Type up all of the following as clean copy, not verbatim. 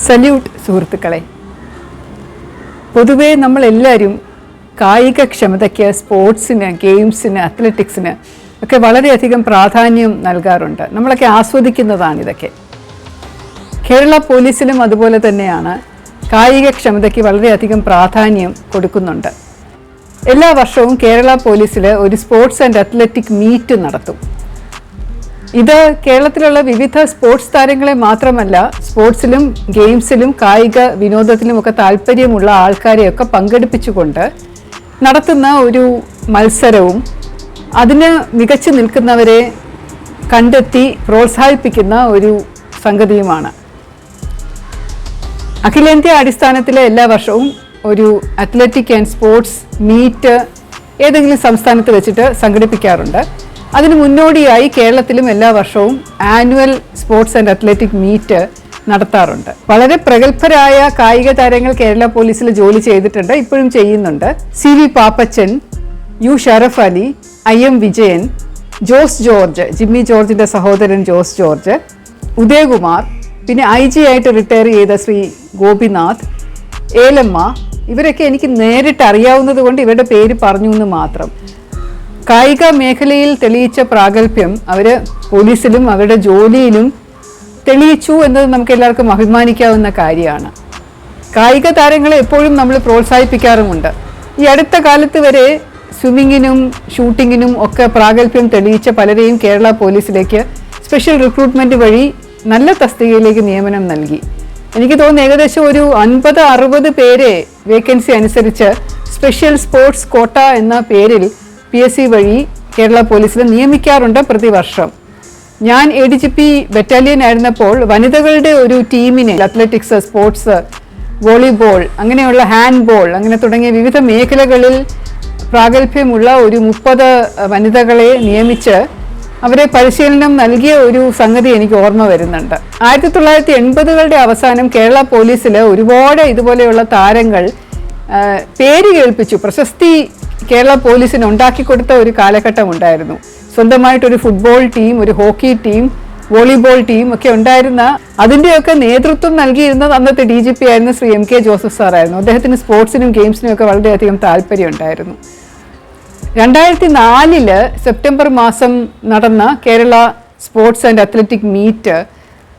Salute സുഹൃത്തുക്കളെ. പൊതുവേ നമ്മളെല്ലാവരും കായികക്ഷമതയ്ക്ക്, സ്പോർട്സിന്, ഗെയിംസിന്, അത്ലറ്റിക്സിന് ഒക്കെ വളരെയധികം പ്രാധാന്യം നൽകാറുണ്ട്. നമ്മളൊക്കെ ആസ്വദിക്കുന്നതാണിതൊക്കെ. കേരള പോലീസിലും അതുപോലെ തന്നെയാണ്. കായികക്ഷമതയ്ക്ക് വളരെയധികം പ്രാധാന്യം കൊടുക്കുന്നുണ്ട്. എല്ലാ വർഷവും കേരള പോലീസിൽ ഒരു സ്പോർട്സ് ആൻഡ് അത്ലറ്റിക് മീറ്റ് നടത്തും. ഇത് കേരളത്തിലുള്ള വിവിധ സ്പോർട്സ് താരങ്ങളെ മാത്രമല്ല, സ്പോർട്സിലും ഗെയിംസിലും കായിക വിനോദത്തിലുമൊക്കെ താല്പര്യമുള്ള ആൾക്കാരെയൊക്കെ പങ്കെടുപ്പിച്ചുകൊണ്ട് നടത്തുന്ന ഒരു മത്സരവും അതിന് മികച്ചു നിൽക്കുന്നവരെ കണ്ടെത്തി പ്രോത്സാഹിപ്പിക്കുന്ന ഒരു സംഗതിയുമാണ്. അഖിലേന്ത്യാ അടിസ്ഥാനത്തിൽ എല്ലാ വർഷവും ഒരു അത്ലറ്റിക് ആൻഡ് സ്പോർട്സ് മീറ്റ് ഏതെങ്കിലും സംസ്ഥാനത്ത് വെച്ചിട്ട് സംഘടിപ്പിക്കാറുണ്ട്. അതിന് മുന്നോടിയായി കേരളത്തിലും എല്ലാ വർഷവും annual sports and athletic meet നടത്താറുണ്ട്. വളരെ പ്രഗത്ഭരായ കായിക താരങ്ങൾ കേരള പോലീസിൽ ജോലി ചെയ്തിട്ടുണ്ട്, ഇപ്പോഴും ചെയ്യുന്നുണ്ട്. CV Pappachan, U Sharaf Ali, IM Vijayan, Jose George, Jimmy ജോർജിൻ്റെ സഹോദരൻ ജോസ് ജോർജ്, ഉദയകുമാർ, പിന്നെ IG ആയിട്ട് റിട്ടയർ ചെയ്ത ശ്രീ ഗോപിനാഥ്, ഏലമ്മ, ഇവരൊക്കെ എനിക്ക് നേരിട്ട് അറിയാവുന്നത് കൊണ്ട് ഇവരുടെ പേര് പറഞ്ഞു എന്ന് മാത്രം. കായിക മേഖലയിൽ തെളിയിച്ച പ്രാഗൽഭ്യം അവർ പോലീസിലും അവരുടെ ജോലിയിലും തെളിയിച്ചു എന്നത് നമുക്ക് എല്ലാവർക്കും അഭിമാനിക്കാവുന്ന കാര്യമാണ്. കായിക താരങ്ങളെ എപ്പോഴും നമ്മൾ പ്രോത്സാഹിപ്പിക്കാറുമുണ്ട്. ഈ അടുത്ത കാലത്ത് വരെ സ്വിമ്മിങ്ങിനും ഷൂട്ടിങ്ങിനും ഒക്കെ പ്രാഗൽഭ്യം തെളിയിച്ച പലരെയും കേരള പോലീസിലേക്ക് സ്പെഷ്യൽ റിക്രൂട്ട്മെൻറ്റ് വഴി നല്ല തസ്തികയിലേക്ക് നിയമനം നൽകി. എനിക്ക് തോന്നുന്നു ഏകദേശം ഒരു 50-60 പേരെ വേക്കൻസി അനുസരിച്ച് സ്പെഷ്യൽ സ്പോർട്സ് കോട്ട എന്ന പേരിൽ PSC വഴി കേരള പോലീസിൽ നിയമിക്കാറുണ്ട് പ്രതിവർഷം. ഞാൻ ADGP ബറ്റാലിയൻ ആയിരുന്നപ്പോൾ വനിതകളുടെ ഒരു ടീമിനെ അത്ലറ്റിക്സ്, സ്പോർട്സ്, വോളിബോൾ, അങ്ങനെയുള്ള ഹാൻഡ്ബോൾ, അങ്ങനെ തുടങ്ങിയ വിവിധ മേഖലകളിൽ പ്രാഗൽഭ്യമുള്ള ഒരു 30 വനിതകളെ നിയമിച്ച് അവരെ പരിശീലനം നൽകിയ ഒരു സംഗതി എനിക്ക് ഓർമ്മ വരുന്നുണ്ട്. 1980കളുടെ അവസാനം കേരള പോലീസിൽ ഒരുപാട് ഇതുപോലെയുള്ള താരങ്ങൾ പേര് കേൾപ്പിച്ചു, പ്രശസ്തി കേരള പോലീസിന് ഉണ്ടാക്കിക്കൊടുത്ത ഒരു കാലഘട്ടം ഉണ്ടായിരുന്നു. സ്വന്തമായിട്ടൊരു ഫുട്ബോൾ ടീം, ഒരു ഹോക്കി ടീം, വോളിബോൾ ടീം ഒക്കെ ഉണ്ടായിരുന്ന അതിൻ്റെയൊക്കെ നേതൃത്വം നൽകിയിരുന്നത് അന്നത്തെ DGP ആയിരുന്ന ശ്രീ MK ജോസഫ് സാറായിരുന്നു. അദ്ദേഹത്തിന് സ്പോർട്സിനും ഗെയിംസിനും ഒക്കെ വളരെയധികം താല്പര്യം ഉണ്ടായിരുന്നു. 2004 സെപ്റ്റംബർ മാസം നടന്ന Kerala sports and athletic meet,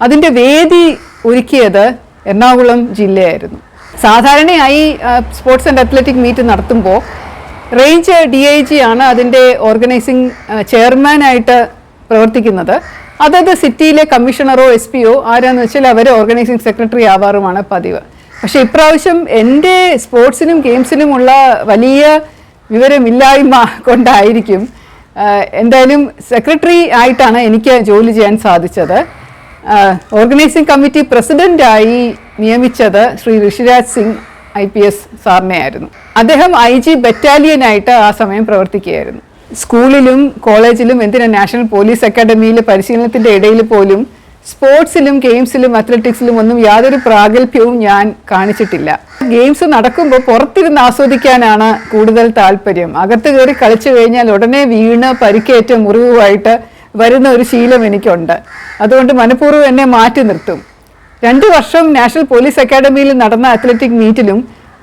അതിൻ്റെ വേദി ഒരുക്കിയത് എറണാകുളം ജില്ലയായിരുന്നു. സാധാരണയായി സ്പോർട്സ് ആൻഡ് അത്ലറ്റിക് മീറ്റ് നടത്തുമ്പോൾ റേഞ്ച് DIG ആണ് അതിൻ്റെ ഓർഗനൈസിങ് ചെയർമാനായിട്ട് പ്രവർത്തിക്കുന്നത്. അതത് സിറ്റിയിലെ കമ്മീഷണറോ SPO ആരാന്ന് വെച്ചാൽ അവർ ഓർഗനൈസിങ് സെക്രട്ടറി ആവാറുമാണ് പതിവ്. പക്ഷേ ഇപ്രാവശ്യം എൻ്റെ സ്പോർട്സിനും ഗെയിംസിനുമുള്ള വലിയ വിവരമില്ലായ്മ കൊണ്ടായിരിക്കും എന്തായാലും സെക്രട്ടറി ആയിട്ടാണ് എനിക്ക് ജോലി ചെയ്യാൻ സാധിച്ചത്. ഓർഗനൈസിംഗ് കമ്മിറ്റി പ്രസിഡൻ്റായി നിയമിച്ചത് ശ്രീ ഋഷിരാജ് സിംഗ് IPS സാറിനെ ആയിരുന്നു. അദ്ദേഹം IG ബറ്റാലിയനായിട്ട് ആ സമയം പ്രവർത്തിക്കുകയായിരുന്നു. സ്കൂളിലും കോളേജിലും എന്തിനാ നാഷണൽ പോലീസ് അക്കാഡമിയിൽ പരിശീലനത്തിൻ്റെ ഇടയിൽ പോലും സ്പോർട്സിലും ഗെയിംസിലും അത്ലറ്റിക്സിലും ഒന്നും യാതൊരു പ്രാഗൽഭ്യവും ഞാൻ കാണിച്ചിട്ടില്ല. ഗെയിംസ് നടക്കുമ്പോൾ പുറത്തിരുന്ന് ആസ്വദിക്കാനാണ് കൂടുതൽ താല്പര്യം. അകത്ത് കയറി കളിച്ചു കഴിഞ്ഞാൽ ഉടനെ വീണ് പരിക്കേറ്റ മുറിവുമായിട്ട് വരുന്ന ഒരു ശീലം എനിക്കുണ്ട്. അതുകൊണ്ട് മനഃപൂർവ്വം എന്നെ മാറ്റി നിർത്തും. 2 വർഷം നാഷണൽ പോലീസ് അക്കാഡമിയിൽ നടന്ന അത്ലറ്റിക് മീറ്റിലും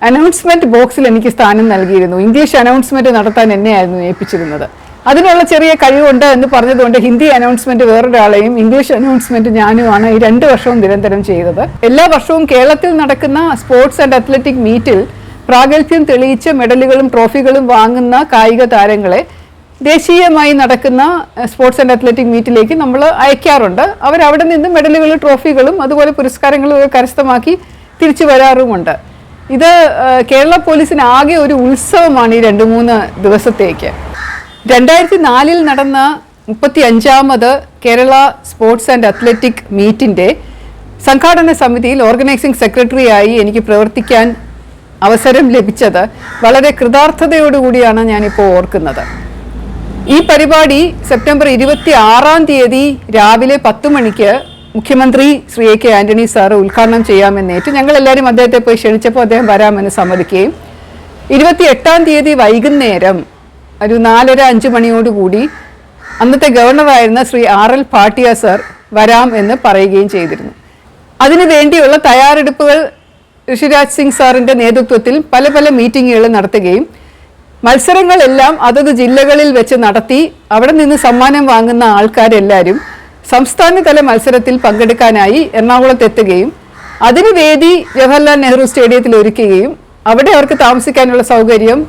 അനൗൺസ്മെൻറ്റ് ബോക്സിൽ എനിക്ക് സ്ഥാനം നൽകിയിരുന്നു. ഇംഗ്ലീഷ് അനൗൺസ്മെൻറ്റ് നടത്താൻ എന്നെയായിരുന്നു ഏൽപ്പിച്ചിരുന്നത്. അതിനുള്ള ചെറിയ കഴിവുണ്ട് എന്ന് പറഞ്ഞതുകൊണ്ട് ഹിന്ദി അനൗൺസ്മെൻറ്റ് വേറൊരാളെയും, ഇംഗ്ലീഷ് അനൗൺസ്മെൻറ്റ് ഞാനുമാണ് ഈ 2 വർഷവും നിരന്തരം ചെയ്തത്. എല്ലാ വർഷവും കേരളത്തിൽ നടക്കുന്ന സ്പോർട്സ് ആൻഡ് അത്ലറ്റിക് മീറ്റിൽ പ്രാഗൽഭ്യം തെളിയിച്ച് മെഡലുകളും ട്രോഫികളും വാങ്ങുന്ന കായിക താരങ്ങളെ ദേശീയമായി നടക്കുന്ന സ്പോർട്സ് ആൻഡ് അത്ലറ്റിക് മീറ്റിലേക്ക് നമ്മൾ അയക്കാറുണ്ട്. അവരവിടെ നിന്ന് മെഡലുകളും ട്രോഫികളും അതുപോലെ പുരസ്കാരങ്ങളും ഒക്കെ കരസ്ഥമാക്കി തിരിച്ചു വരാറുമുണ്ട്. ഇത് കേരള പോലീസിന് ആകെ ഒരു ഉത്സവമാണ് ഈ 2-3 ദിവസത്തേക്ക്. 2004 നടന്ന 35ാമത് കേരള സ്പോർട്സ് ആൻഡ് അത്ലറ്റിക് മീറ്റിൻ്റെ സംഘാടന സമിതിയിൽ ഓർഗനൈസിംഗ് സെക്രട്ടറിയായി എനിക്ക് പ്രവർത്തിക്കാൻ അവസരം ലഭിച്ചത് വളരെ കൃതാർത്ഥതയോടുകൂടിയാണ് ഞാനിപ്പോൾ ഓർക്കുന്നത്. ഈ പരിപാടി സെപ്റ്റംബർ 26 രാവിലെ 10 മണിക്ക് മുഖ്യമന്ത്രി ശ്രീ AK ആന്റണി സാറ് ഉദ്ഘാടനം ചെയ്യാമെന്നേറ്റ് ഞങ്ങളെല്ലാവരും അദ്ദേഹത്തെ പോയി ക്ഷണിച്ചപ്പോൾ അദ്ദേഹം വരാമെന്ന് സമ്മതിക്കുകയും 28 വൈകുന്നേരം ഒരു 4:30-5 മണിയോടുകൂടി അന്നത്തെ ഗവർണറായിരുന്ന ശ്രീ RL ഭാട്ടിയ സർ വരാം എന്ന് പറയുകയും ചെയ്തിരുന്നു. അതിനു വേണ്ടിയുള്ള തയ്യാറെടുപ്പുകൾ ഋഷിരാജ് സിംഗ് സാറിൻ്റെ നേതൃത്വത്തിൽ പല പല മീറ്റിങ്ങുകൾ നടത്തുകയും മത്സരങ്ങളെല്ലാം അതത് ജില്ലകളിൽ വെച്ച് നടത്തി അവിടെ നിന്ന് സമ്മാനം വാങ്ങുന്ന ആൾക്കാരെല്ലാവരും സംസ്ഥാനതല മത്സരത്തിൽ പങ്കെടുക്കാനായി എറണാകുളത്തെത്തുകയും അതിന് വേദി ജവഹർലാൽ നെഹ്റു സ്റ്റേഡിയത്തിൽ ഒരുക്കുകയും അവിടെ അവർക്ക് താമസിക്കാനുള്ള സൗകര്യം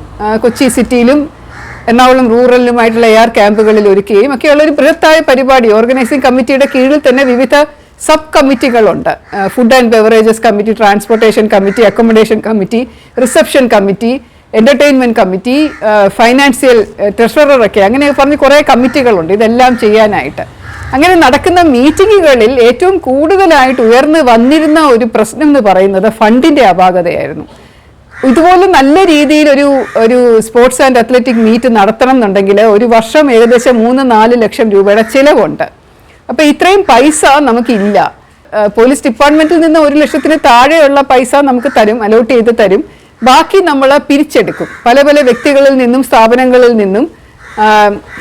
കൊച്ചി സിറ്റിയിലും എറണാകുളം റൂറലിലുമായിട്ടുള്ള എയർ ക്യാമ്പുകളിൽ ഒരുക്കുകയും ഒക്കെയുള്ള ഒരു ബൃഹത്തായ പരിപാടി ഓർഗനൈസിംഗ് കമ്മിറ്റിയുടെ കീഴിൽ തന്നെ വിവിധ സബ് കമ്മിറ്റികളുണ്ട്. Food and beverages committee, transportation committee, accommodation committee, reception committee, entertainment committee, financial ട്രഷററൊക്കെ അങ്ങനെ പറഞ്ഞ് കുറേ കമ്മിറ്റികളുണ്ട് ഇതെല്ലാം ചെയ്യാനായിട്ട്. അങ്ങനെ നടക്കുന്ന മീറ്റിങ്ങുകളിൽ ഏറ്റവും കൂടുതലായിട്ട് ഉയർന്നു വന്നിരുന്ന ഒരു പ്രശ്നം എന്ന് പറയുന്നത് ഫണ്ടിന്റെ അപാകതയായിരുന്നു. ഇതുപോലെ നല്ല രീതിയിൽ ഒരു സ്പോർട്സ് ആൻഡ് അത്ലറ്റിക് മീറ്റ് നടത്തണം എന്നുണ്ടെങ്കിൽ ഒരു വർഷം ഏകദേശം 3-4 ലക്ഷം രൂപയുടെ ചിലവുണ്ട്. അപ്പൊ ഇത്രയും പൈസ നമുക്കില്ല. പോലീസ് ഡിപ്പാർട്ട്മെന്റിൽ നിന്ന് 1 ലക്ഷത്തിന് താഴെയുള്ള പൈസ നമുക്ക് തരും, അലോട്ട് ചെയ്ത് തരും. ബാക്കി നമ്മൾ പിരിച്ചെടുക്കും പല പല വ്യക്തികളിൽ നിന്നും സ്ഥാപനങ്ങളിൽ നിന്നും.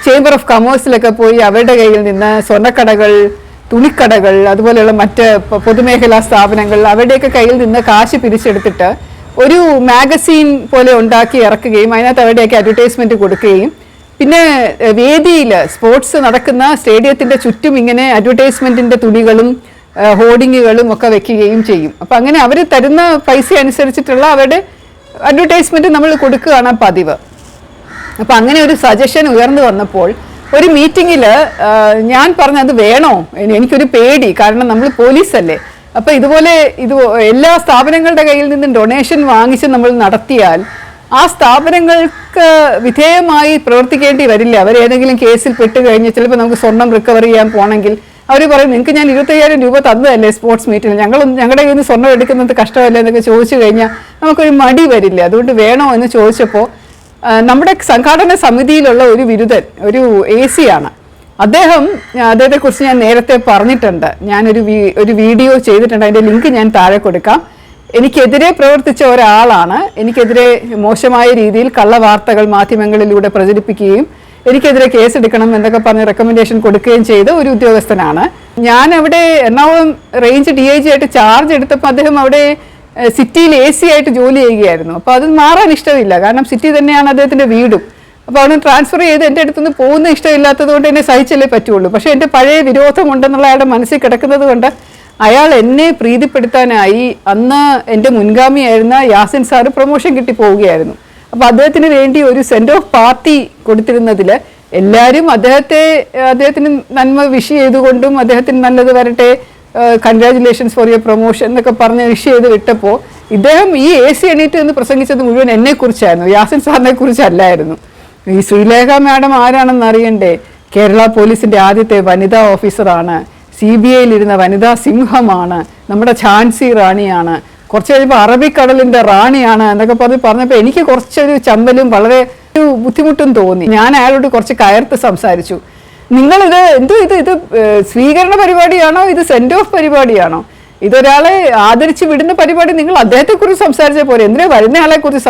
ചേംബർ ഓഫ് കൊമേഴ്സിലൊക്കെ പോയി അവരുടെ കയ്യിൽ നിന്ന് സ്വർണ്ണക്കടകൾ, തുണിക്കടകൾ, അതുപോലെയുള്ള മറ്റ് പൊതുമേഖലാ സ്ഥാപനങ്ങൾ അവരുടെയൊക്കെ കയ്യിൽ നിന്ന് കാശ് പിരിച്ചെടുത്തിട്ട് ഒരു മാഗസീൻ പോലെ ഉണ്ടാക്കി ഇറക്കുകയും അതിനകത്ത് അവരുടെയൊക്കെ അഡ്വർടൈസ്മെന്റ് കൊടുക്കുകയും പിന്നെ വേദിയിൽ സ്പോർട്സ് നടക്കുന്ന സ്റ്റേഡിയത്തിന്റെ ചുറ്റും ഇങ്ങനെ അഡ്വർടൈസ്മെന്റിന്റെ തുണികളും ഹോർഡിങ്ങുകളും ഒക്കെ വെക്കുകയും ചെയ്യും. അപ്പം അങ്ങനെ അവർ തരുന്ന പൈസ അനുസരിച്ചിട്ടുള്ള അവരുടെ അഡ്വർടൈസ്മെന്റ് നമ്മൾ കൊടുക്കുകയാണ് പതിവ്. അപ്പം അങ്ങനെ ഒരു സജഷൻ ഉയർന്നു വന്നപ്പോൾ ഒരു മീറ്റിങ്ങിൽ ഞാൻ പറഞ്ഞത് വേണോ, എനിക്കൊരു പേടി, കാരണം നമ്മൾ പോലീസല്ലേ. അപ്പം ഇതുപോലെ എല്ലാ സ്ഥാപനങ്ങളുടെ കയ്യിൽ നിന്നും ഡൊണേഷൻ വാങ്ങിച്ച് നമ്മൾ നടത്തിയാൽ ആ സ്ഥാപനങ്ങൾക്ക് വിധേയമായി പ്രവർത്തിക്കേണ്ടി വരില്ല. അവരേതെങ്കിലും കേസിൽ പെട്ട് കഴിഞ്ഞ് ചിലപ്പോൾ നമുക്ക് സ്വർണം റിക്കവർ ചെയ്യാൻ പോകണമെങ്കിൽ അവർ പറയും നിങ്ങൾക്ക് ഞാൻ 25,000 രൂപ തന്നതല്ലേ സ്പോർട്സ് മീറ്റിൽ, ഞങ്ങളുടെ കയ്യിൽ നിന്ന് സ്വർണം എടുക്കുന്നത് കഷ്ടമല്ലേ എന്നൊക്കെ ചോദിച്ചു കഴിഞ്ഞാൽ നമുക്കൊരു മടി വരില്ല. അതുകൊണ്ട് വേണോ എന്ന് ചോദിച്ചപ്പോൾ നമ്മുടെ സംഘാടന സമിതിയിലുള്ള ഒരു ബിരുദൻ, ഒരു AC ആണ് അദ്ദേഹത്തെക്കുറിച്ച് ഞാൻ നേരത്തെ പറഞ്ഞിട്ടുണ്ട്. ഞാനൊരു വീഡിയോ ചെയ്തിട്ടുണ്ട്, അതിൻ്റെ ലിങ്ക് ഞാൻ താഴെ കൊടുക്കാം. എനിക്കെതിരെ പ്രവർത്തിച്ച ഒരാളാണ്. എനിക്കെതിരെ മോശമായ രീതിയിൽ കള്ളവാർത്തകൾ മാധ്യമങ്ങളിലൂടെ പ്രചരിപ്പിക്കുകയും എനിക്കെതിരെ കേസെടുക്കണം എന്നൊക്കെ പറഞ്ഞ് റെക്കമെൻഡേഷൻ കൊടുക്കുകയും ചെയ്ത ഒരു ഉദ്യോഗസ്ഥനാണ്. ഞാൻ അവിടെ എറണാകുളം റേഞ്ച് DIG ആയിട്ട് ചാർജ് എടുത്തപ്പോൾ അദ്ദേഹം അവിടെ സിറ്റിയിൽ AC ആയിട്ട് ജോലി ചെയ്യുകയായിരുന്നു. അപ്പോൾ അത് മാറാൻ ഇഷ്ടമില്ല, കാരണം സിറ്റി തന്നെയാണ് അദ്ദേഹത്തിൻ്റെ വീടും. അപ്പോൾ അവിടെ ട്രാൻസ്ഫർ ചെയ്ത് എൻ്റെ അടുത്തുനിന്ന് പോകുന്ന ഇഷ്ടമില്ലാത്തത് കൊണ്ട് എന്നെ സഹിച്ചല്ലേ പറ്റുള്ളൂ. പക്ഷേ എൻ്റെ പഴയ വിരോധമുണ്ടെന്നുള്ള അയാളുടെ മനസ്സിൽ കിടക്കുന്നത് കൊണ്ട് അയാൾ എന്നെ പ്രീതിപ്പെടുത്താനായി അന്ന് എൻ്റെ മുൻഗാമിയായിരുന്ന യാസിൻ സാറ് പ്രൊമോഷൻ കിട്ടി പോവുകയായിരുന്നു. അപ്പോൾ അദ്ദേഹത്തിന് വേണ്ടി ഒരു സെൻഡ് ഓഫ് പാർട്ടി കൊടുത്തിരുന്നതിൽ എല്ലാവരും അദ്ദേഹത്തിന് നന്മ വിഷ് ചെയ്തുകൊണ്ടും അദ്ദേഹത്തിന് നല്ലത് വരട്ടെ, കൺഗ്രാജുലേഷൻസ് ഫോർ യുവർ പ്രൊമോഷൻ എന്നൊക്കെ പറഞ്ഞ് വിഷ് ചെയ്ത് വിട്ടപ്പോൾ ഇദ്ദേഹം ഈ AC എണീറ്റ് എന്ന് പ്രസംഗിച്ചത് മുഴുവൻ എന്നെക്കുറിച്ചായിരുന്നു, യാസിൻ സാറിനെ കുറിച്ചല്ലായിരുന്നു. ഈ ശ്രീലേഖ മാഡം ആരാണെന്ന് അറിയണ്ടേ? കേരള പോലീസിൻ്റെ ആദ്യത്തെ വനിതാ ഓഫീസറാണ്, CBIയിൽ ഇരുന്ന വനിതാ സിംഹമാണ്, നമ്മുടെ ഝാൻസി റാണിയാണ്, കുറച്ച് കഴിയുമ്പോൾ അറബിക്കടലിൻ്റെ റാണിയാണ് എന്നൊക്കെ പറഞ്ഞപ്പോൾ എനിക്ക് കുറച്ചൊരു ചമ്മലും വളരെ ഒരു ബുദ്ധിമുട്ടും തോന്നി. ഞാൻ അയാളോട് കുറച്ച് കയർത്ത് സംസാരിച്ചു. നിങ്ങളിത് ഇത് സ്വീകരണ പരിപാടിയാണോ, ഇത് സെൻഡ് ഓഫ് പരിപാടിയാണോ, ഇതൊരാളെ ആദരിച്ച് വിടുന്ന പരിപാടി? നിങ്ങൾ അദ്ദേഹത്തെക്കുറിച്ച് സംസാരിച്ചാൽ പോലെ എന്തിനാ വരുന്ന ആളെ കുറിച്ച്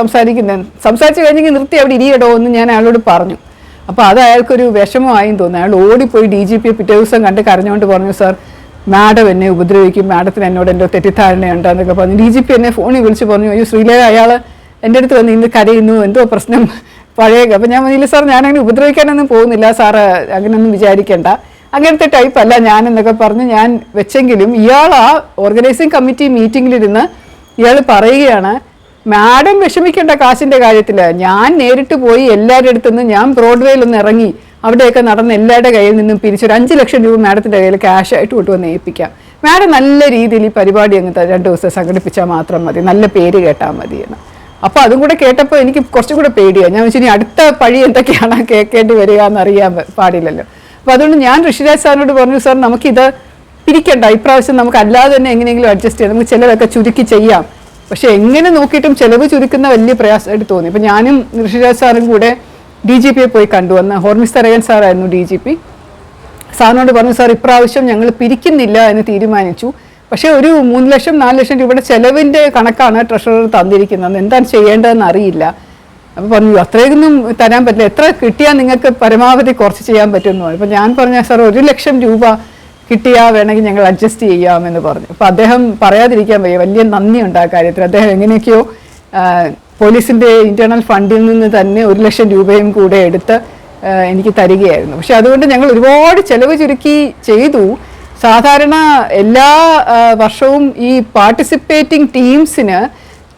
സംസാരിച്ച് കഴിഞ്ഞെങ്കിൽ നിർത്തി അവിടെ ഇരിയടോ എന്ന് ഞാൻ അയാളോട് പറഞ്ഞു. അപ്പോൾ അത് അയാൾക്കൊരു വിഷമമായും തോന്നി. അയാൾ ഓടിപ്പോയി DGP പിറ്റേ ദിവസം കണ്ട് കരഞ്ഞുകൊണ്ട് പറഞ്ഞു, സാർ മാഡം എന്നെ ഉപദ്രവിക്കും, മാഡത്തിന് എന്നോട് എൻ്റെ തെറ്റിദ്ധാരണയുണ്ട് എന്നൊക്കെ പറഞ്ഞു. DGP എന്നെ ഫോണിൽ വിളിച്ച് പറഞ്ഞു, അയ്യോ ശ്രീലേഖ അയാൾ എൻ്റെ അടുത്ത് വന്ന് ഇന്ന് കരയുന്നു, എന്തോ പ്രശ്നം പഴയ. അപ്പം ഞാൻ പറഞ്ഞില്ല സാർ, ഞാനങ്ങനെ ഉപദ്രവിക്കാനൊന്നും പോകുന്നില്ല, സാറ് അങ്ങനെയൊന്നും വിചാരിക്കേണ്ട, അങ്ങനത്തെ ടൈപ്പ് അല്ല ഞാനെന്നൊക്കെ പറഞ്ഞ് ഞാൻ വെച്ചെങ്കിലും ഇയാൾ ആ ഓർഗനൈസിങ് കമ്മിറ്റി മീറ്റിങ്ങിലിരുന്ന് ഇയാൾ പറയുകയാണ്, മാഡം വിഷമിക്കേണ്ട കാശിൻ്റെ കാര്യത്തിൽ, ഞാൻ നേരിട്ട് പോയി എല്ലാവരുടെ അടുത്തുനിന്ന് ഞാൻ ബ്രോഡ്വേയിലൊന്ന് ഇറങ്ങി അവിടെയൊക്കെ നടന്ന് എല്ലാവരുടെ കയ്യിൽ നിന്നും പിരിച്ചൊരു 5 ലക്ഷം രൂപ മാഡത്തിൻ്റെ കയ്യിൽ ക്യാഷായിട്ട് കൊണ്ടുവന്ന് ഏൽപ്പിക്കാം. മാഡം നല്ല രീതിയിൽ ഈ പരിപാടി അങ്ങ് 2 ദിവസം സംഘടിപ്പിച്ചാൽ മാത്രം മതി, നല്ല പേര് കേട്ടാൽ മതി എന്ന്. അപ്പോൾ അതും കൂടെ കേട്ടപ്പോൾ എനിക്ക് കുറച്ചും കൂടെ പേടിയാണ്. ഞാൻ വെച്ചാൽ ഇനി അടുത്ത പഴി എന്തൊക്കെയാണ് കേൾക്കേണ്ടി വരിക എന്നറിയാൻ പാടില്ലല്ലോ. അപ്പോൾ അതുകൊണ്ട് ഞാൻ ഋഷിരാജ് സാറിനോട് പറഞ്ഞു, സാർ നമുക്കിത് പിരിക്കണ്ട, ഇപ്രാവശ്യം നമുക്ക് അല്ലാതെ തന്നെ എങ്ങനെയെങ്കിലും അഡ്ജസ്റ്റ് ചെയ്യാം, നമുക്ക് ചിലവൊക്കെ ചുരുക്കി ചെയ്യാം. പക്ഷെ എങ്ങനെ നോക്കിയിട്ടും ചിലവ് ചുരുക്കുന്ന വലിയ പ്രയാസമായിട്ട് തോന്നി. അപ്പം ഞാനും ഋഷിരാജ് സാറും കൂടെ DGPയെ പോയി കണ്ടുവന്ന്, ഹോർമിസ് തരകൻ സാറായിരുന്നു DGP. സാറിനോട് പറഞ്ഞു, സാർ ഇപ്രാവശ്യം ഞങ്ങൾ പിരിക്കുന്നില്ല എന്ന് തീരുമാനിച്ചു, പക്ഷേ ഒരു 3 ലക്ഷം 4 ലക്ഷം രൂപയുടെ ചെലവിൻ്റെ കണക്കാണ് ട്രഷറർ തന്നിരിക്കുന്നത്, എന്താണ് ചെയ്യേണ്ടതെന്ന് അറിയില്ല. അപ്പോൾ പറഞ്ഞു അത്രയൊന്നും തരാൻ പറ്റില്ല, എത്ര കിട്ടിയാൽ നിങ്ങൾക്ക് പരമാവധി കുറച്ച് ചെയ്യാൻ പറ്റുമെന്ന് പറഞ്ഞു. അപ്പോൾ ഞാൻ പറഞ്ഞു, സാർ 1 ലക്ഷം രൂപ കിട്ടിയാൽ വേണമെങ്കിൽ ഞങ്ങൾ അഡ്ജസ്റ്റ് ചെയ്യാമെന്ന് പറഞ്ഞു. അപ്പോൾ അദ്ദേഹം പറയാതിരിക്കാൻ വയ്യ, വലിയ നന്ദിയുണ്ട് ആ കാര്യത്തിൽ. അദ്ദേഹം എങ്ങനെയൊക്കെയോ പോലീസിൻ്റെ ഇൻറ്റേർണൽ ഫണ്ടിൽ നിന്ന് തന്നെ 1,00,000 രൂപയും കൂടെ എടുത്ത് എനിക്ക് തരികയായിരുന്നു. പക്ഷെ അതുകൊണ്ട് ഞങ്ങൾ ഒരുപാട് ചെലവ് ചുരുക്കി ചെയ്തു. സാധാരണ എല്ലാ വർഷവും ഈ പാർട്ടിസിപ്പേറ്റിംഗ് ടീംസിന്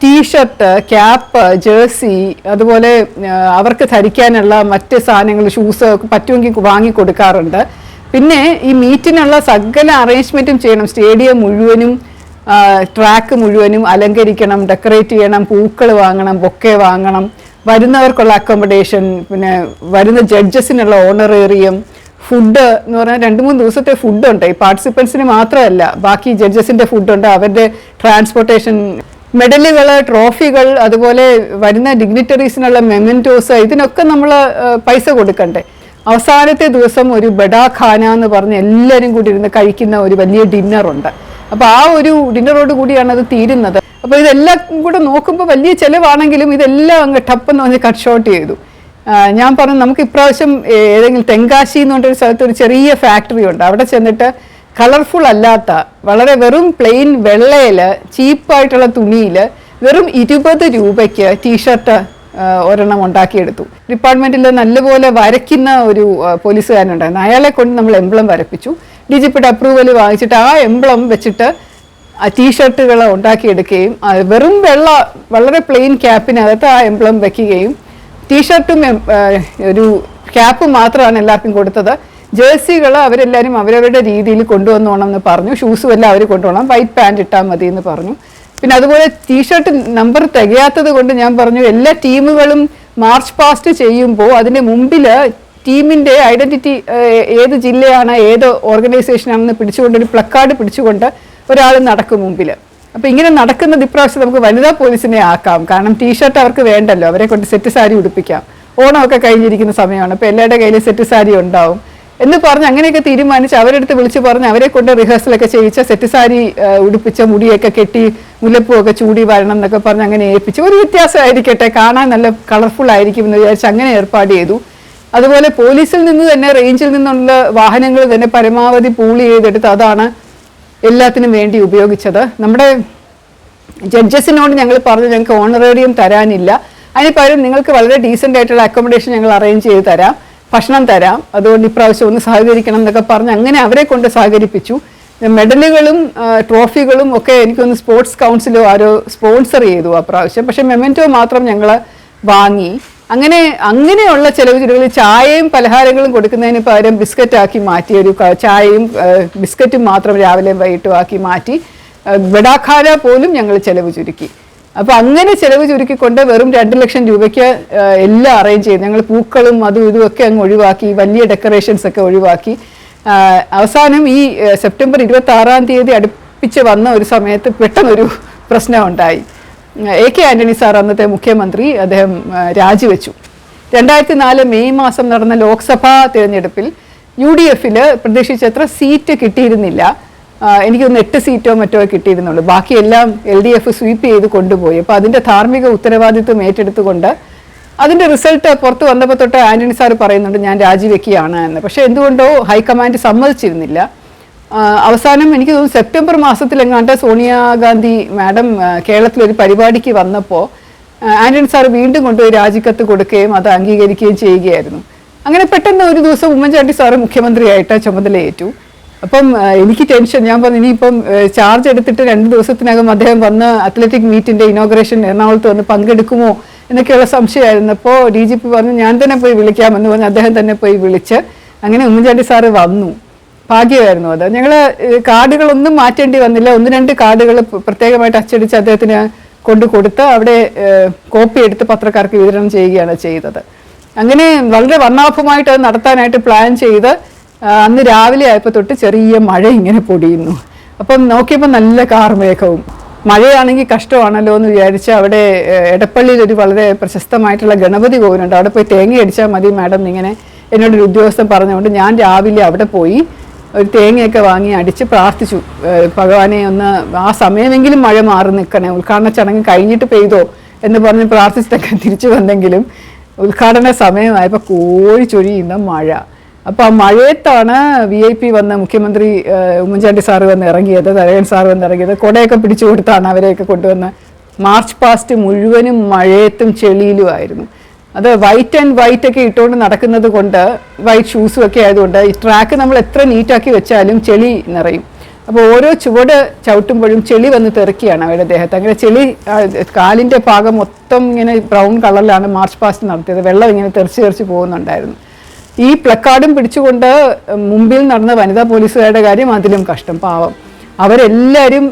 ടീഷർട്ട്, ക്യാപ്പ്, ജേഴ്സി, അതുപോലെ അവർക്ക് ധരിക്കാനുള്ള മറ്റ് സാധനങ്ങൾ, ഷൂസ് പറ്റുമെങ്കിൽ വാങ്ങിക്കൊടുക്കാറുണ്ട്. പിന്നെ ഈ മീറ്റിനുള്ള സകല അറേഞ്ച്മെൻറ്റും ചെയ്യണം. സ്റ്റേഡിയം മുഴുവനും ട്രാക്ക് മുഴുവനും അലങ്കരിക്കണം, ഡെക്കറേറ്റ് ചെയ്യണം, പൂക്കൾ വാങ്ങണം, ബൊക്കെ വാങ്ങണം, വരുന്നവർക്കുള്ള അക്കോമഡേഷൻ, പിന്നെ വരുന്ന ജഡ്ജസിനുള്ള ഓണറേറിയം, ഫുഡ് എന്ന് പറഞ്ഞാൽ 2-3 ദിവസത്തെ ഫുഡുണ്ട്. ഈ പാർട്ടിസിപ്പൻസിന് മാത്രമല്ല, ബാക്കി ജഡ്ജസിൻ്റെ ഫുഡുണ്ട്, അവരുടെ ട്രാൻസ്പോർട്ടേഷൻ, മെഡലുകൾ, ട്രോഫികൾ, അതുപോലെ വരുന്ന ഡിഗ്നിറ്ററീസിനുള്ള മെമൻറ്റോസ്, ഇതിനൊക്കെ നമ്മൾ പൈസ കൊടുക്കണ്ടേ. അവസാനത്തെ ദിവസം ഒരു ബഡാ ഖാന എന്ന് പറഞ്ഞ് എല്ലാവരും കൂടി ഇരുന്ന് കഴിക്കുന്ന ഒരു വലിയ ഡിന്നറുണ്ട്. അപ്പോൾ ആ ഒരു ഡിന്നറോട് കൂടിയാണ് അത് തീരുന്നത്. അപ്പോൾ ഇതെല്ലാം കൂടെ നോക്കുമ്പോൾ വലിയ ചിലവാണെങ്കിലും ഇതെല്ലാം അങ്ങ് ടപ്പെന്ന് പറഞ്ഞ് കട്ട് ഷോട്ട് ചെയ്തു. ഞാൻ പറഞ്ഞു, നമുക്ക് ഇപ്രാവശ്യം ഏതെങ്കിലും തെങ്കാശി എന്ന് പറഞ്ഞൊരു സ്ഥലത്ത് ഒരു ചെറിയ ഫാക്ടറി ഉണ്ട്, അവിടെ ചെന്നിട്ട് കളർഫുൾ അല്ലാത്ത വളരെ വെറും പ്ലെയിൻ വെള്ളയിൽ ചീപ്പായിട്ടുള്ള തുണിയിൽ വെറും 20 രൂപയ്ക്ക് ടീഷർട്ട് ഒരെണ്ണം ഉണ്ടാക്കിയെടുത്തു. ഡിപ്പാർട്ട്മെൻറ്റിൽ നല്ലപോലെ വരയ്ക്കുന്ന ഒരു പോലീസുകാരനുണ്ടായിരുന്നു. അയാളെ കൊണ്ട് നമ്മൾ എംബ്ലം വരപ്പിച്ചു. DGPയുടെ അപ്രൂവൽ വാങ്ങിച്ചിട്ട് ആ എംബ്ലം വെച്ചിട്ട് ടീഷർട്ടുകൾ ഉണ്ടാക്കിയെടുക്കുകയും വെറും വെള്ള വളരെ പ്ലെയിൻ ക്യാപ്പിനകത്ത് ആ എംബ്ലം വയ്ക്കുകയും ടീഷർട്ടും ഒരു ക്യാപ്പും മാത്രമാണ് എല്ലാവർക്കും കൊടുത്തത്. ജേഴ്സികൾ അവരെല്ലാവരും അവരവരുടെ രീതിയിൽ കൊണ്ടുവന്നോണം എന്ന് പറഞ്ഞു. ഷൂസും എല്ലാം അവർ കൊണ്ടുപോകണം, വൈറ്റ് പാൻറ് ഇട്ടാൽ മതി എന്ന് പറഞ്ഞു. പിന്നെ അതുപോലെ ടീഷർട്ട് നമ്പർ തികയാത്തത് കൊണ്ട് ഞാൻ പറഞ്ഞു, എല്ലാ ടീമുകളും മാർച്ച് പാസ്റ്റ് ചെയ്യുമ്പോൾ അതിൻ്റെ മുമ്പിൽ ടീമിൻ്റെ ഐഡൻറ്റിറ്റി, ഏത് ജില്ലയാണ് ഏത് ഓർഗനൈസേഷനാണെന്ന് പിടിച്ചുകൊണ്ട് ഒരു പ്ലക്കാർഡ് പിടിച്ചുകൊണ്ട് ഒരാൾ നടക്കും മുമ്പിൽ. അപ്പോൾ ഇങ്ങനെ നടക്കുന്നത് ഇപ്രാവശ്യം നമുക്ക് വനിതാ പോലീസിനെ ആക്കാം. കാരണം ടീഷർട്ട് അവർക്ക് വേണ്ടല്ലോ, അവരെ കൊണ്ട് സെറ്റ് സാരി ഉടുപ്പിക്കാം. ഓണമൊക്കെ കഴിഞ്ഞിരിക്കുന്ന സമയമാണ്, അപ്പോൾ എല്ലാവരുടെ കയ്യിൽ സെറ്റ് സാരി ഉണ്ടാവും എന്ന് പറഞ്ഞ് അങ്ങനെയൊക്കെ തീരുമാനിച്ച് അവരെടുത്ത് വിളിച്ച് പറഞ്ഞ് അവരെ കൊണ്ട് റിഹേഴ്സലൊക്കെ ചെയ്യിച്ച സെറ്റ് സാരി ഉടുപ്പിച്ച, മുടിയൊക്കെ കെട്ടി, മുല്ലപ്പൂവൊക്കെ ചൂടി വരണം എന്നൊക്കെ പറഞ്ഞ് അങ്ങനെ ഏൽപ്പിച്ചു. ഒരു വ്യത്യാസമായിരിക്കട്ടെ, കാണാൻ നല്ല കളർഫുൾ ആയിരിക്കും എന്ന് വിചാരിച്ച് അങ്ങനെ ഏർപ്പാട് ചെയ്തു. അതുപോലെ പോലീസിൽ നിന്ന് തന്നെ, റേഞ്ചിൽ നിന്നുള്ള വാഹനങ്ങൾ തന്നെ പരമാവധി പൂൾ ചെയ്തെടുത്ത് അതാണ് എല്ലാത്തിനും വേണ്ടി ഉപയോഗിച്ചത്. നമ്മുടെ ജഡ്ജസിനോട് ഞങ്ങൾ പറഞ്ഞു, ഞങ്ങൾക്ക് ഓണറേറിയം തരാനില്ല, അതിന് പകരം നിങ്ങൾക്ക് വളരെ ഡീസൻ്റ് ആയിട്ടുള്ള അക്കോമഡേഷൻ ഞങ്ങൾ അറേഞ്ച് ചെയ്ത് തരാം, ഭക്ഷണം തരാം, അതുകൊണ്ട് ഇപ്രാവശ്യം ഒന്ന് സഹകരിക്കണം എന്നൊക്കെ പറഞ്ഞ് അങ്ങനെ അവരെ കൊണ്ട് സഹകരിപ്പിച്ചു. മെഡലുകളും ട്രോഫികളും ഒക്കെ എനിക്കൊന്ന് സ്പോർട്സ് കൗൺസിലോ ആരോ സ്പോൺസർ ചെയ്തു ആ പ്രാവശ്യം. പക്ഷേ മെമെൻറ്റോ മാത്രം ഞങ്ങൾ വാങ്ങി. അങ്ങനെയുള്ള ചിലവ് ചിലവുകളിൽ ചായയും പലഹാരങ്ങളും കൊടുക്കുന്നതിന് പകരം ബിസ്ക്കറ്റാക്കി മാറ്റി, ഒരു ചായയും ബിസ്ക്കറ്റും മാത്രം രാവിലെയും വൈകിട്ടും ആക്കി മാറ്റി. ബഡാഖാന പോലും ഞങ്ങൾ ചിലവ് ചുരുക്കി. അപ്പോൾ അങ്ങനെ ചിലവ് ചുരുക്കിക്കൊണ്ട് വെറും 2,00,000 രൂപയ്ക്ക് എല്ലാം അറേഞ്ച് ചെയ്തു. ഞങ്ങൾ പൂക്കളും അതും ഇതുമൊക്കെ അങ്ങ് ഒഴിവാക്കി, വലിയ ഡെക്കറേഷൻസ് ഒക്കെ ഒഴിവാക്കി. അവസാനം ഈ സെപ്റ്റംബർ 26-ാം തീയതി അടുപ്പിച്ച് വന്ന ഒരു സമയത്ത് പെട്ടെന്നൊരു പ്രശ്നം ഉണ്ടായി. AK ആൻ്റണി സാർ, അന്നത്തെ മുഖ്യമന്ത്രി, അദ്ദേഹം രാജിവെച്ചു. 2004 മെയ് മാസം നടന്ന ലോക്സഭാ തിരഞ്ഞെടുപ്പിൽ UDFൽ പ്രതീക്ഷിച്ചത്ര സീറ്റ് കിട്ടിയിരുന്നില്ല. എനിക്കൊന്ന് 8 സീറ്റോ മറ്റോ കിട്ടിയിരുന്നുള്ളൂ. ബാക്കിയെല്ലാം LDF സ്വീപ്പ് ചെയ്ത് കൊണ്ടുപോയി. അപ്പോൾ അതിൻ്റെ ധാർമ്മിക ഉത്തരവാദിത്വം ഏറ്റെടുത്തുകൊണ്ട് അതിൻ്റെ റിസൾട്ട് പുറത്ത് വന്നപ്പോൾ തൊട്ട് ആൻ്റണി സാർ പറയുന്നുണ്ട് ഞാൻ രാജിവെക്കുകയാണ് എന്ന്. പക്ഷേ എന്തുകൊണ്ടോ ഹൈക്കമാൻഡ് സമ്മതിച്ചിരുന്നില്ല. അവസാനം എനിക്ക് തോന്നുന്നു സെപ്റ്റംബർ മാസത്തിലെങ്ങാണ്ട് സോണിയാഗാന്ധി മാഡം കേരളത്തിലൊരു പരിപാടിക്ക് വന്നപ്പോൾ ആൻ്റണി സാർ വീണ്ടും കൊണ്ടുപോയി രാജിക്കത്ത് കൊടുക്കുകയും അത് അംഗീകരിക്കുകയും ചെയ്യുകയായിരുന്നു. അങ്ങനെ പെട്ടെന്ന് ഒരു ദിവസം ഉമ്മൻചാണ്ടി സാറ് മുഖ്യമന്ത്രിയായിട്ട് ചുമതലയേറ്റു. അപ്പം എനിക്ക് ടെൻഷൻ. ഞാൻ പറഞ്ഞു ഇനിയിപ്പം ചാർജ് എടുത്തിട്ട് 2 ദിവസത്തിനകം അദ്ദേഹം വന്ന് അത്ലറ്റിക് മീറ്റിൻ്റെ ഇനോഗ്രേഷൻ എറണാകുളത്ത് വന്ന് പങ്കെടുക്കുമോ എന്നൊക്കെയുള്ള സംശയമായിരുന്നു. അപ്പോൾ DGP പറഞ്ഞു ഞാൻ തന്നെ പോയി വിളിക്കാമെന്ന് പറഞ്ഞ് അദ്ദേഹം തന്നെ പോയി വിളിച്ച് അങ്ങനെ ഉമ്മൻചാണ്ടി സാറ് വന്നു. ഭാഗ്യമായിരുന്നു അത്. ഞങ്ങൾ കാർഡുകളൊന്നും മാറ്റേണ്ടി വന്നില്ല. 1-2 കാർഡുകൾ പ്രത്യേകമായിട്ട് അച്ചടിച്ച് അദ്ദേഹത്തിന് കൊടുത്ത് അവിടെ കോപ്പി എടുത്ത് പത്രക്കാർക്ക് വിതരണം ചെയ്യുകയാണ് ചെയ്തത്. അങ്ങനെ വളരെ വർണ്ണാഭമായിട്ട് അത് നടത്താനായിട്ട് പ്ലാൻ ചെയ്ത് അന്ന് രാവിലെ ആയപ്പോൾ തൊട്ട് ചെറിയ മഴ ഇങ്ങനെ പൊടിയുന്നു. അപ്പം നോക്കിയപ്പോൾ നല്ല കാർമേഘവും. മഴയാണെങ്കിൽ കഷ്ടമാണല്ലോ എന്ന് വിചാരിച്ച് അവിടെ എടപ്പള്ളിയിൽ ഒരു വളരെ പ്രശസ്തമായിട്ടുള്ള ഗണപതി കോവിലുണ്ട്, അവിടെ പോയി തേങ്ങ അടിച്ചാൽ മതി മാഡം എന്നിങ്ങനെ എന്നോടൊരു ഉദ്യോഗസ്ഥൻ പറഞ്ഞുകൊണ്ട് ഞാൻ രാവിലെ അവിടെ പോയി ഒരു തേങ്ങയൊക്കെ വാങ്ങി അടിച്ച് പ്രാർത്ഥിച്ചു, ഭഗവാനെ ഒന്ന് ആ സമയമെങ്കിലും മഴ മാറി നിൽക്കണേ, ഉദ്ഘാടന ചടങ്ങ് കഴിഞ്ഞിട്ട് പെയ്തോ എന്ന് പറഞ്ഞ് പ്രാർത്ഥിച്ചിട്ടൊക്കെ തിരിച്ചു വന്നെങ്കിലും ഉദ്ഘാടന സമയമായപ്പോൾ കോഴി ചൊരിയുന്ന മഴ. അപ്പോൾ ആ മഴയത്താണ് VIP വന്ന് മുഖ്യമന്ത്രി ഉമ്മൻചാണ്ടി സാറ് വന്ന് ഇറങ്ങിയത്, തരകൻ സാറ് വന്ന് ഇറങ്ങിയത്. കുടയൊക്കെ പിടിച്ചു കൊടുത്താണ് അവരെയൊക്കെ കൊണ്ടുവന്ന്. മാർച്ച് പാസ്റ്റ് മുഴുവനും മഴയത്തും ചെളിയിലുമായിരുന്നു. അത് വൈറ്റ് ഒക്കെ ഇട്ടുകൊണ്ട് നടക്കുന്നത് കൊണ്ട്, വൈറ്റ് ഷൂസും ഒക്കെ ആയതുകൊണ്ട് ഈ ട്രാക്ക് നമ്മൾ എത്ര നീറ്റാക്കി വെച്ചാലും ചെളി നിറയും. അപ്പോൾ ഓരോ ചുവട് ചവിട്ടുമ്പോഴും ചെളി വന്ന് തെറിക്കുകയാണ് അവരുടെ ദേഹത്ത്. അങ്ങനെ ചെളി കാലിൻ്റെ ഭാഗം മൊത്തം ഇങ്ങനെ ബ്രൗൺ കളറിലാണ് മാർച്ച് പാസ്റ്റ് നടത്തിയത്. വെള്ളം ഇങ്ങനെ തെറിച്ച് പോകുന്നുണ്ടായിരുന്നു. ഈ പ്ലക്കാർഡും പിടിച്ചുകൊണ്ട് മുമ്പിൽ നടന്ന വനിതാ പോലീസുകാരുടെ കാര്യം അതിലും കഷ്ടം. പാവം അവരെല്ലാവരും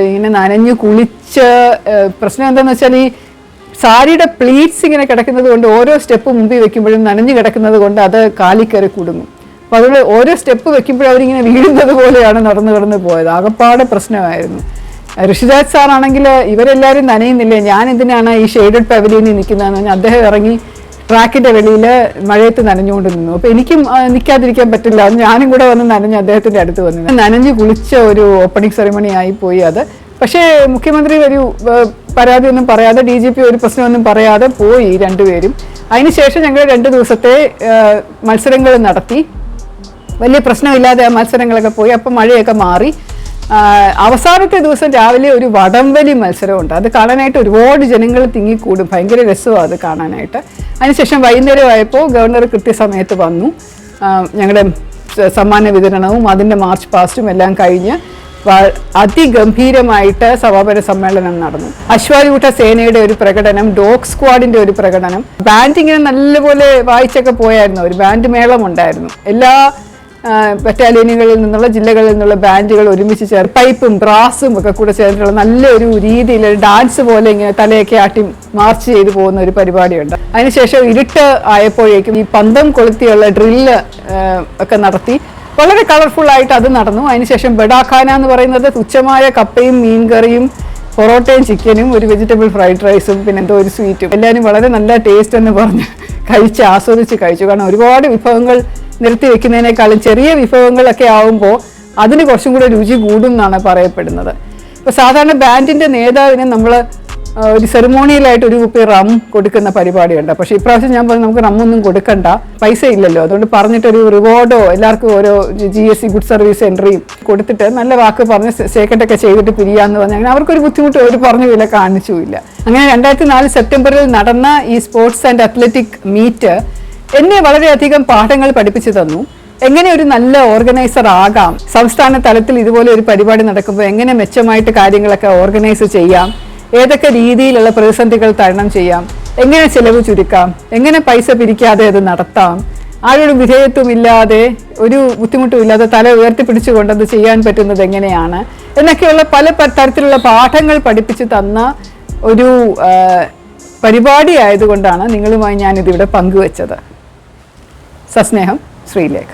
ഇങ്ങനെ നനഞ്ഞു കുളിച്ച്, പ്രശ്നം എന്താണെന്ന് വെച്ചാൽ ഈ സാരിയുടെ പ്ലീറ്റ്സ് ഇങ്ങനെ കിടക്കുന്നത് കൊണ്ട് ഓരോ സ്റ്റെപ്പ് മുമ്പിൽ വെക്കുമ്പോഴും നനഞ്ഞു കിടക്കുന്നത് കൊണ്ട് അത് കാലിൽ കയറി കുടുങ്ങും. അപ്പോൾ അതുകൊണ്ട് ഓരോ സ്റ്റെപ്പ് വെക്കുമ്പോഴും അവരിങ്ങനെ വീഴുന്നത് പോലെയാണ് നടന്നു പോയത്. ആകപ്പാടെ പ്രശ്നമായിരുന്നു. ഋഷിരാജ് സാറാണെങ്കിൽ ഇവരെല്ലാവരും നനയുന്നില്ലേ, ഞാൻ എന്തിനാണ് ഈ ഷെയ്ഡഡ് പവലിയനിൽ നിൽക്കുന്നതെന്ന് പറഞ്ഞാൽ അദ്ദേഹം ഇറങ്ങി ട്രാക്കിൻ്റെ വെളിയിൽ മഴയത്ത് നനഞ്ഞുകൊണ്ട് നിന്നു. അപ്പോൾ എനിക്കും നിൽക്കാതിരിക്കാൻ പറ്റില്ല, ഞാനും കൂടെ വന്ന് നനഞ്ഞ് അദ്ദേഹത്തിൻ്റെ അടുത്ത് വന്നു. നനഞ്ഞ് കുളിച്ച ഒരു ഓപ്പണിംഗ് സെറിമണി ആയി പോയി അത്. പക്ഷേ മുഖ്യമന്ത്രി ഒരു പരാതിയൊന്നും പറയാതെ, DGP ഒരു പ്രശ്നമൊന്നും പറയാതെ പോയി രണ്ടുപേരും. അതിനുശേഷം ഞങ്ങൾ 2 ദിവസത്തെ മത്സരങ്ങൾ നടത്തി. വലിയ പ്രശ്നമില്ലാതെ ആ മത്സരങ്ങളൊക്കെ പോയി. അപ്പം മഴയൊക്കെ മാറി. അവസാനത്തെ ദിവസം രാവിലെ ഒരു വടംവലി മത്സരമുണ്ട്. അത് കാണാനായിട്ട് ഒരുപാട് ജനങ്ങൾ തിങ്ങിക്കൂടും. ഭയങ്കര രസമാണ് അത് കാണാനായിട്ട്. അതിനുശേഷം വൈകുന്നേരമായപ്പോൾ ഗവർണർ കൃത്യസമയത്ത് വന്നു. ഞങ്ങളുടെ സമ്മാന വിതരണവും അതിൻ്റെ മാർച്ച് പാസ്റ്റും എല്ലാം കഴിഞ്ഞ് അതിഗംഭീരമായിട്ട് സമാപന സമ്മേളനം നടന്നു. അശ്വാരൂഢ സേനയുടെ ഒരു പ്രകടനം, ഡോഗ് സ്ക്വാഡിൻ്റെ ഒരു പ്രകടനം, ബാൻഡ് ഇങ്ങനെ നല്ലപോലെ വായിച്ചൊക്കെ പോയായിരുന്നു. ഒരു ബാൻഡ് മേളം ഉണ്ടായിരുന്നു. എല്ലാ ബറ്റാലിയനുകളിൽ നിന്നുള്ള, ജില്ലകളിൽ നിന്നുള്ള ബാൻഡുകൾ ഒരുമിച്ച് ചേർന്ന് പൈപ്പും ബ്രാസും ഒക്കെ കൂടെ ചേർന്നിട്ടുള്ള നല്ലൊരു രീതിയിൽ ഡാൻസ് പോലെ ഇങ്ങനെ തലയൊക്കെ ആട്ടി മാർച്ച് ചെയ്തു പോകുന്ന ഒരു പരിപാടിയുണ്ട്. അതിനുശേഷം ഇരുട്ട് ആയപ്പോഴേക്കും ഈ പന്തം കൊളുത്തിയുള്ള ഡ്രില്ല് ഒക്കെ നടത്തി. വളരെ കളർഫുള്ളായിട്ട് അത് നടന്നു. അതിനുശേഷം ബഡാഖാന എന്ന് പറയുന്നത് തുച്ഛമായ കപ്പയും മീൻകറിയും പൊറോട്ടയും ചിക്കനും ഒരു വെജിറ്റബിൾ ഫ്രൈഡ് റൈസും പിന്നെ എന്തോ ഒരു സ്വീറ്റും, എല്ലാവരും വളരെ നല്ല ടേസ്റ്റ് എന്ന് പറഞ്ഞ് ആസ്വദിച്ച് കഴിച്ചു. കാരണം ഒരുപാട് വിഭവങ്ങൾ നിരത്തി വെക്കുന്നതിനേക്കാളും ചെറിയ വിഭവങ്ങളൊക്കെ ആവുമ്പോൾ അതിന് കുറച്ചും കൂടെ രുചി കൂടും എന്നാണ് പറയപ്പെടുന്നത്. ഇപ്പോൾ സാധാരണ ബാൻഡിൻ്റെ നേതാവിന് നമ്മൾ ഒരു സെറിമോണിയലായിട്ട് ഒരു കുപ്പി റം കൊടുക്കുന്ന പരിപാടിയുണ്ട്. പക്ഷേ ഇപ്രാവശ്യം ഞാൻ പറഞ്ഞു നമുക്ക് റമ്മൊന്നും കൊടുക്കണ്ട, പൈസ ഇല്ലല്ലോ, അതുകൊണ്ട് പറഞ്ഞിട്ടൊരു റിവാർഡോ എല്ലാവർക്കും ഓരോ GSC ഗുഡ് സർവീസ് എൻട്രിയും കൊടുത്തിട്ട് നല്ല വാക്ക് പറഞ്ഞ് സേക്കൻഡൊക്കെ ചെയ്തിട്ട് പിരിയാന്ന് പറഞ്ഞാൽ അങ്ങനെ അവർക്കൊരു ബുദ്ധിമുട്ട് അവർ പറഞ്ഞില്ല, കാണിച്ചുമില്ല. അങ്ങനെ 2004 സെപ്റ്റംബറിൽ നടന്ന ഈ സ്പോർട്സ് ആൻഡ് അത്ലറ്റിക് മീറ്റ് എന്നെ വളരെയധികം പാഠങ്ങൾ പഠിപ്പിച്ചു തന്നു. എങ്ങനെ ഒരു നല്ല ഓർഗനൈസർ ആകാം, സംസ്ഥാന തലത്തിൽ ഇതുപോലെ ഒരു പരിപാടി നടക്കുമ്പോൾ എങ്ങനെ മെച്ചമായിട്ട് കാര്യങ്ങളൊക്കെ ഓർഗനൈസ് ചെയ്യാം, ഏതൊക്കെ രീതിയിലുള്ള പ്രതിസന്ധികൾ തരണം ചെയ്യാം, എങ്ങനെ ചിലവ് ചുരുക്കാം, എങ്ങനെ പൈസ പിരിക്കാതെ അത് നടത്താം, ആരുടെ വിധേയത്വമില്ലാതെ ഒരു ബുദ്ധിമുട്ടുമില്ലാതെ തല ഉയർത്തിപ്പിടിച്ചുകൊണ്ട് അത് ചെയ്യാൻ പറ്റുന്നത് എങ്ങനെയാണ് എന്നൊക്കെയുള്ള പല തരത്തിലുള്ള പാഠങ്ങൾ പഠിപ്പിച്ചു തന്ന ഒരു പരിപാടി ആയതുകൊണ്ടാണ് നിങ്ങളുമായി ഞാനിതിവിടെ പങ്കുവച്ചത്. സസ്നേഹം, ശ്രീലേഖ.